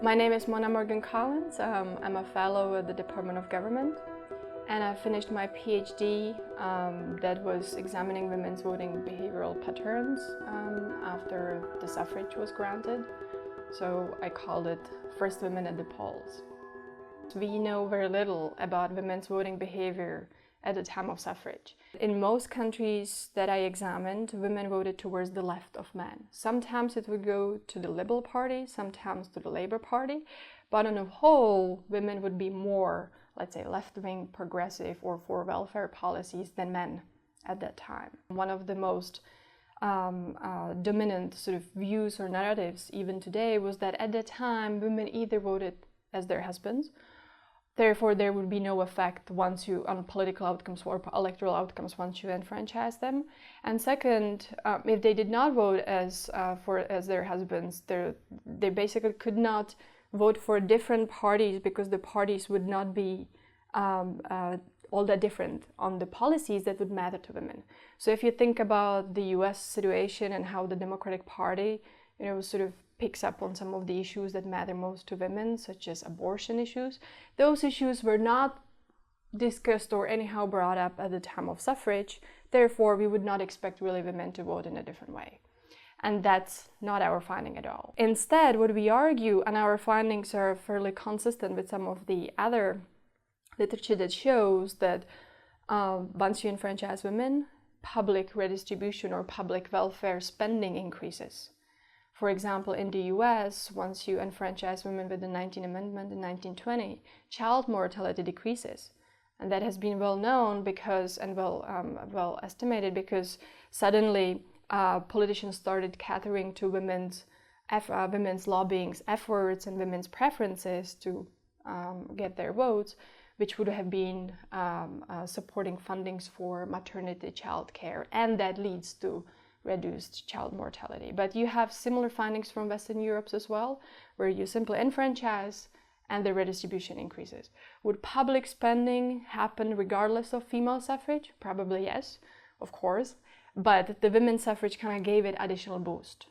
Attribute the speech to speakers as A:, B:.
A: My name is Mona Morgan Collins. I'm a fellow at the Department of Government, and I finished my PhD that was examining women's voting behavioral patterns after the suffrage was granted. So I called it First Women at the Polls. We know very little about women's voting behavior at the time of suffrage. In most countries that I examined, women voted towards the left of men. Sometimes it would go to the Liberal Party, sometimes to the Labour Party, but on the whole, women would be more, let's say, left-wing, progressive, or for welfare policies than men at that time. One of the most dominant sort of views or narratives even today was that at that time, women either voted as their husbands. Therefore, there would be no effect on political outcomes or electoral outcomes once you enfranchise them. And second, if they did not vote as their husbands, they basically could not vote for different parties because the parties would not be all that different on the policies that would matter to women. So if you think about the U.S. situation and how the Democratic Party, sort of picks up on some of the issues that matter most to women, such as abortion issues. Those issues were not discussed or anyhow brought up at the time of suffrage. Therefore, we would not expect really women to vote in a different way. And that's not our finding at all. Instead, what we argue, and our findings are fairly consistent with some of the other literature that shows that once you enfranchise women, public redistribution or public welfare spending increases. For example, in the US, once you enfranchise women with the 19th Amendment in 1920, child mortality decreases. And that has been well known because, and well estimated, because suddenly politicians started catering to women's lobbying efforts and women's preferences to get their votes, which would have been supporting fundings for maternity child care, and that leads to reduced child mortality. But you have similar findings from Western Europe as well, where you simply enfranchise and the redistribution increases. Would public spending happen regardless of female suffrage? Probably yes, of course, but the women's suffrage kind of gave it additional boost.